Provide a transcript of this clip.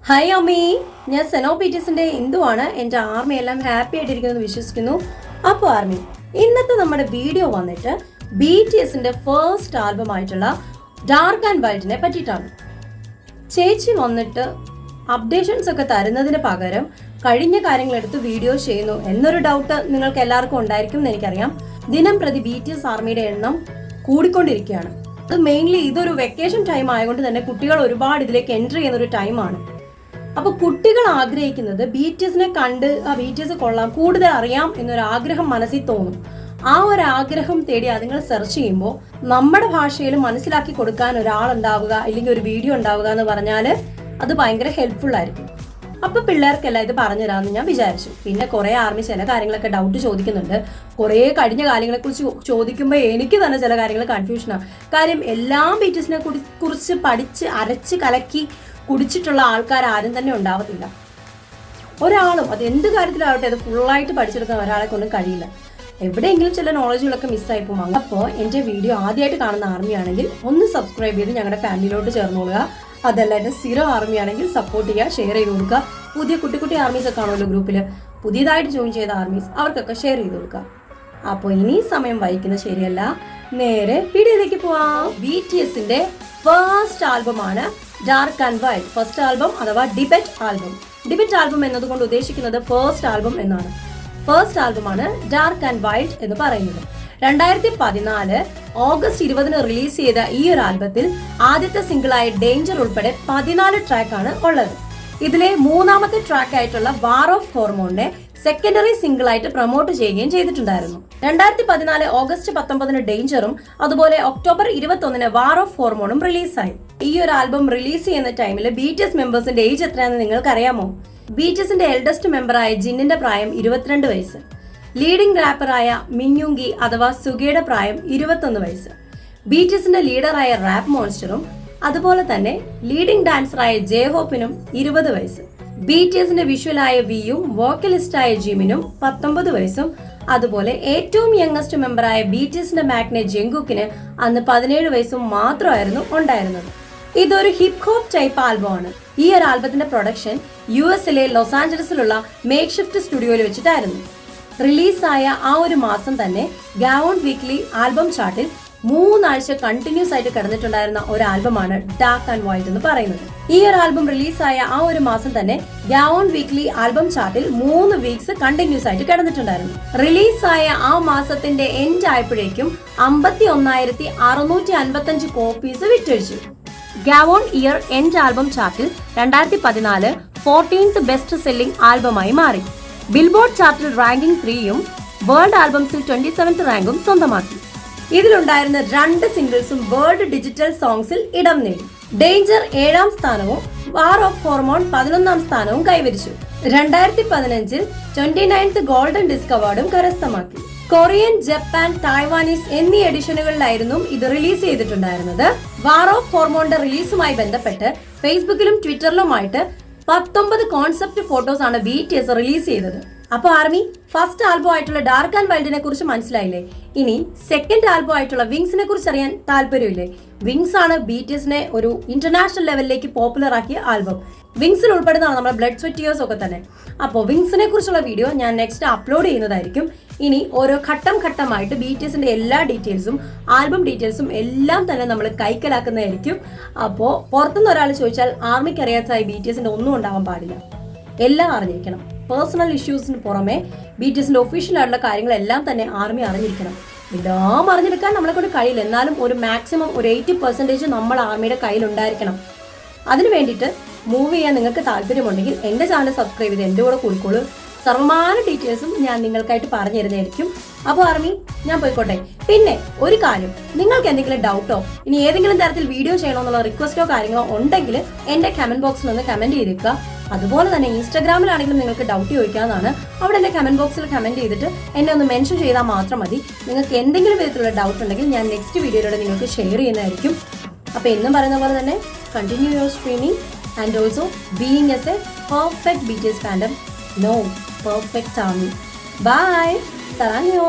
Hi അമ്മി, ഞാൻ സെനോ പീറ്റേഴ്സിന്റെ ഇന്ദുവാണ്. എൻ്റെ ആർമി എല്ലാം ഹാപ്പി ആയിട്ടിരിക്കുന്നു വിശ്വസിക്കുന്നു. അപ്പോൾ ആർമി, ഇന്നത്തെ നമ്മുടെ വീഡിയോ വന്നിട്ട് BTSന്റെ ഫസ്റ്റ് ആൽബം ആയിട്ടുള്ള ഡാർക്ക് ആൻഡ് വൈൽഡിനെ പറ്റിയിട്ടാണ്. ചേച്ചി വന്നിട്ട് അപ്ഡേഷൻസ് ഒക്കെ തരുന്നതിന് പകരം കഴിഞ്ഞ കാര്യങ്ങളെടുത്ത് വീഡിയോ ചെയ്യുന്നു എന്നൊരു ഡൗട്ട് നിങ്ങൾക്ക് എല്ലാവർക്കും ഉണ്ടായിരിക്കും എന്ന് എനിക്കറിയാം. ദിനം പ്രതി BTS ആർമിയുടെ എണ്ണം കൂടിക്കൊണ്ടിരിക്കുകയാണ്. അത് മെയിൻലി ഇതൊരു വെക്കേഷൻ ടൈം ആയതുകൊണ്ട് തന്നെ കുട്ടികൾ ഒരുപാട് ഇതിലേക്ക് എൻട്രി ചെയ്യുന്ന ഒരു ടൈമാണ്. അപ്പൊ കുട്ടികൾ ആഗ്രഹിക്കുന്നത് BTSനെ കണ്ട് ആ BTS കൊള്ളാം, കൂടുതൽ അറിയാം എന്നൊരു ആഗ്രഹം മനസ്സിൽ തോന്നും. ആ ഒരു ആഗ്രഹം തേടി അതുങ്ങൾ സെർച്ച് ചെയ്യുമ്പോൾ നമ്മുടെ ഭാഷയിൽ മനസ്സിലാക്കി കൊടുക്കാൻ ഒരാളുണ്ടാവുക അല്ലെങ്കിൽ ഒരു വീഡിയോ ഉണ്ടാവുക എന്ന് പറഞ്ഞാൽ അത് ഭയങ്കര ഹെൽപ്ഫുൾ ആയിരിക്കും. അപ്പൊ പിള്ളേർക്കെല്ലാം ഇത് പറഞ്ഞുതരാമെന്ന് ഞാൻ വിചാരിച്ചു. പിന്നെ കുറെ ആർമി ചില കാര്യങ്ങളൊക്കെ ഡൗട്ട് ചോദിക്കുന്നുണ്ട്. കുറെ കഴിഞ്ഞ കാര്യങ്ങളെ കുറിച്ച് ചോദിക്കുമ്പോൾ എനിക്ക് തന്നെ ചില കാര്യങ്ങൾ കൺഫ്യൂഷനാണ്. കാര്യം എല്ലാം BTSനെ കുറിച്ച് പഠിച്ച് അരച്ച് കലക്കി കുടിച്ചിട്ടുള്ള ആൾക്കാർ ആരും തന്നെ ഉണ്ടാവത്തില്ല. ഒരാളും അത് എന്ത് കാര്യത്തിലാവട്ടെ അത് ഫുള്ളായിട്ട് പഠിച്ചെടുക്കാൻ ഒരാളെ കൊണ്ടും കഴിയില്ല. എവിടെയെങ്കിലും ചില നോളജുകളൊക്കെ മിസ്സായി പോകും. അപ്പോൾ എൻ്റെ വീഡിയോ ആദ്യമായിട്ട് കാണുന്ന ആർമിയാണെങ്കിൽ ഒന്ന് സബ്സ്ക്രൈബ് ചെയ്ത് ഞങ്ങളുടെ ഫാമിലിയിലോട്ട് ചേർന്നോളുക. അതല്ല എൻ്റെ സ്ഥിരം ആർമിയാണെങ്കിൽ സപ്പോർട്ട് ചെയ്യുക, ഷെയർ ചെയ്ത് കൊടുക്കുക. പുതിയ കുട്ടി ആർമീസ് ഒക്കെ കാണുമല്ലോ ഗ്രൂപ്പിൽ, പുതിയതായിട്ട് ജോയിൻ ചെയ്ത ആർമീസ് അവർക്കൊക്കെ ഷെയർ ചെയ്ത് കൊടുക്കുക. അപ്പോൾ ഇനി സമയം വഹിക്കുന്നത് ശരിയല്ല, നേരെ വീഡിയോയിലേക്ക് പോവാം. BTSന്റെ ഫസ്റ്റ് ആൽബമാണ് dark and wild. First album അഥവാ ഡിബറ്റ് ആൽബം. ഡിബറ്റ് ആൽബം എന്നതുകൊണ്ട് ഉദ്ദേശിക്കുന്നത് ഫസ്റ്റ് ആൽബം എന്നാണ്. ഫസ്റ്റ് ആൽബമാണ് ഡാർക്ക് ആൻഡ് വൈൽഡ് എന്ന് പറയുന്നത്. 2014 ഓഗസ്റ്റ് 20 റിലീസ് ചെയ്ത ഈ ഒരു ആൽബത്തിൽ ആദ്യത്തെ സിംഗിളായ ഡേഞ്ചർ ഉൾപ്പെടെ 14 ട്രാക്കാണ് ഉള്ളത്. ഇതിലെ മൂന്നാമത്തെ ട്രാക്ക് ആയിട്ടുള്ള വാർ ഓഫ് ഹോർമോണിനെ സെക്കൻഡറി സിംഗിൾ ആയിട്ട് പ്രൊമോട്ട് ചെയ്യുകയും ചെയ്തിട്ടുണ്ടായിരുന്നു. 2014 ഓഗസ്റ്റ് 19 ഡേഞ്ചറും അതുപോലെ ഒക്ടോബർ 21 വാർ ഓഫ് ഹോർമോണും റിലീസായി. ഈ ഒരു ആൽബം റിലീസ് ചെയ്യുന്ന ടൈമിൽ BTS മെമ്പേഴ്സിന്റെ ഏജ് എത്രയാണെന്ന് നിങ്ങൾക്ക് അറിയാമോ? BTSന്റെ എൽഡസ്റ്റ് മെമ്പറായ ജിന്നിന്റെ പ്രായം 22 വയസ്സ്. ലീഡിംഗ് റാപ്പറായ മിൻയുങ്കി അഥവാ സുഗയുടെ പ്രായം 21 വയസ്സ്. BTSന്റെ ലീഡറായ റാപ്പ് മോൺസ്റ്ററും അതുപോലെ തന്നെ ലീഡിംഗ് ഡാൻസറായ ജെഹോപ്പിനും 20 വയസ്സ്. BTSന്റെ വിഷ്വലായ വിയും വോക്കലിസ്റ്റായ ജിമിനും 19 വയസ്സും. അതുപോലെ ഏറ്റവും യങ്ങസ്റ്റ് മെമ്പറായ BTSന്റെ മാഗ്നെ ജംഗുക്കിന് അന്ന് 17 വയസ്സും മാത്രമായിരുന്നു ഉണ്ടായിരുന്നത്. ഇതൊരു ഹിപ് ഹോപ്പ് ടൈപ്പ് ആൽബമാണ്. ഈ ഒരു ആൽബത്തിന്റെ പ്രൊഡക്ഷൻ USA ലോസ് ആഞ്ചലസിലുള്ള മേക്ക് ഷിഫ്റ്റ് സ്റ്റുഡിയോയിൽ വെച്ചിട്ടായിരുന്നു. റിലീസായ ആ ഒരു മാസം തന്നെ ഗാവോൺ വീക്ക്ലി ആൽബം ചാർട്ടിൽ 3 ആഴ്ച കണ്ടിന്യൂസ് ആയിട്ട് കിടന്നിട്ടുണ്ടായിരുന്ന ഒരു ആൽബമാണ് ഡാർക്ക് ആൻഡ് വൈൽഡ് എന്ന് പറയുന്നത്. ഈ ഒരു ആൽബം റിലീസായ ആ ഒരു മാസം തന്നെ ഗാവോൺ വീക്ക്ലി ആൽബം ചാർട്ടിൽ 3 വീക്സ് കണ്ടിന്യൂസ് ആയിട്ട് കിടന്നിട്ടുണ്ടായിരുന്നു. റിലീസായ ആ മാസത്തിന്റെ എൻഡ് ആയപ്പോഴേക്കും 51,655 copies വിറ്റഴിച്ചു. Gaon year end album ചാർട്ടിൽ 2014 14th ബെസ്റ്റ് സെല്ലിംഗ് ആൽബമായി മാറി. ബിൽബോർഡ് ചാർട്ടിൽ റാങ്കിംഗ് 3യും വേൾഡ് ആൽബംസിൽ 27th റാങ്കും സ്വന്തമാക്കി. ഇതിലുണ്ടായിരുന്ന 2 സിംഗിൾസും വേൾഡ് ഡിജിറ്റൽ സോങ്സിൽ ഇടം നേടി. ഡേഞ്ചർ 7ാം സ്ഥാനവും വാർ ഓഫ് ഹോർമോൺ 11ാം സ്ഥാനവും കൈവരിച്ചു. 2015 29th ഗോൾഡൻ ഡിസ്ക് അവാർഡും കരസ്ഥമാക്കി. കൊറിയൻ, ജപ്പാൻ, തായ്വാനീസ് എന്നീ എഡിഷനുകളിലായിരുന്നു ഇത് റിലീസ് ചെയ്തിട്ടുണ്ടായിരുന്നത്. വാർ ഓഫ് ഹോർമോണിന്റെ റിലീസുമായി ബന്ധപ്പെട്ട് ഫേസ്ബുക്കിലും ട്വിറ്ററിലുമായിട്ട് 19 കോൺസെപ്റ്റ് ഫോട്ടോസ് ആണ് BTS റിലീസ് ചെയ്തത്. അപ്പൊ ആർമി, ഫസ്റ്റ് ആൽബം ആയിട്ടുള്ള ഡാർക്ക് ആൻഡ് വൈൽഡിനെ കുറിച്ച് മനസ്സിലായില്ലേ? ഇനി സെക്കൻഡ് ആൽബം ആയിട്ടുള്ള വിങ്സിനെ കുറിച്ച് അറിയാൻ താല്പര്യമില്ലേ? വിങ്സ് ആണ് BTSനെ ഒരു ഇന്റർനാഷണൽ ലെവലിലേക്ക് പോപ്പുലർ ആക്കിയ ആൽബം. വിങ്സിൽ ഉൾപ്പെടുന്നതാണ് നമ്മുടെ ബ്ലഡ് സ്വെറ്റ് ടിയേഴ്സ് ഒക്കെ തന്നെ. അപ്പോൾ വിങ്സിനെ കുറിച്ചുള്ള വീഡിയോ ഞാൻ നെക്സ്റ്റ് അപ്ലോഡ് ചെയ്യുന്നതായിരിക്കും. ഇനി ഓരോ ഘട്ടമായിട്ട് BTSന്റെ എല്ലാ ഡീറ്റെയിൽസും ആൽബം ഡീറ്റെയിൽസും എല്ലാം തന്നെ നമ്മൾ കൈക്കലാക്കുന്നതായിരിക്കും. അപ്പോൾ പുറത്തുനിന്ന് ഒരാൾ ചോദിച്ചാൽ ആർമിക്ക് അറിയാത്തതായി BTSന്റെ ഒന്നും ഉണ്ടാവാൻ പാടില്ല, എല്ലാം അറിഞ്ഞിരിക്കണം. പേഴ്സണൽ ഇഷ്യൂസിന് പുറമെ BTSന്റെ ഒഫീഷ്യൽ ആയിട്ടുള്ള കാര്യങ്ങളെല്ലാം തന്നെ ആർമി അറിഞ്ഞിരിക്കണം. എല്ലാം അറിഞ്ഞെടുക്കാൻ നമ്മളെ കൊണ്ട് കഴിയില്ല, എന്നാലും ഒരു മാക്സിമം ഒരു 80% നമ്മൾ ആർമിയുടെ കയ്യിലുണ്ടായിരിക്കണം. അതിന് വേണ്ടിയിട്ട് മൂവ് ചെയ്യാൻ നിങ്ങൾക്ക് താല്പര്യമുണ്ടെങ്കിൽ എൻ്റെ ചാനൽ സബ്സ്ക്രൈബ് ചെയ്ത് എൻ്റെ കൂടെ കൂടിക്കോളൂ. സർവമാന ഡീറ്റെയിൽസും ഞാൻ നിങ്ങൾക്കായിട്ട് പറഞ്ഞു തരുന്നതായിരിക്കും. അപ്പോൾ ആർമി, ഞാൻ പോയിക്കോട്ടെ. പിന്നെ ഒരു കാര്യം, നിങ്ങൾക്ക് എന്തെങ്കിലും ഡൗട്ടോ ഇനി ഏതെങ്കിലും തരത്തിൽ വീഡിയോ ചെയ്യണമെന്നുള്ള റിക്വസ്റ്റോ കാര്യങ്ങളോ ഉണ്ടെങ്കിൽ എൻ്റെ കമന്റ് ബോക്സിൽ ഒന്ന് കമന്റ് ചെയ്തേക്കുക. അതുപോലെ തന്നെ ഇൻസ്റ്റാഗ്രാമിലാണെങ്കിലും നിങ്ങൾക്ക് ഡൗട്ട് ചോദിക്കാവുന്നതാണ്. അവിടെ എൻ്റെ കമന്റ് ബോക്സിൽ കമന്റ് ചെയ്തിട്ട് എന്നെ ഒന്ന് മെൻഷൻ ചെയ്താൽ മാത്രം മതി. നിങ്ങൾക്ക് എന്തെങ്കിലും വിധത്തിലുള്ള ഡൗട്ട് ഉണ്ടെങ്കിൽ ഞാൻ നെക്സ്റ്റ് വീഡിയോയിലൂടെ നിങ്ങൾക്ക് ഷെയർ ചെയ്യുന്നതായിരിക്കും. അപ്പോൾ എന്നും പറയുന്ന പോലെ തന്നെ continue your streaming and also being S A perfect BTS fandom. No perfect army. Bye. Saranyo.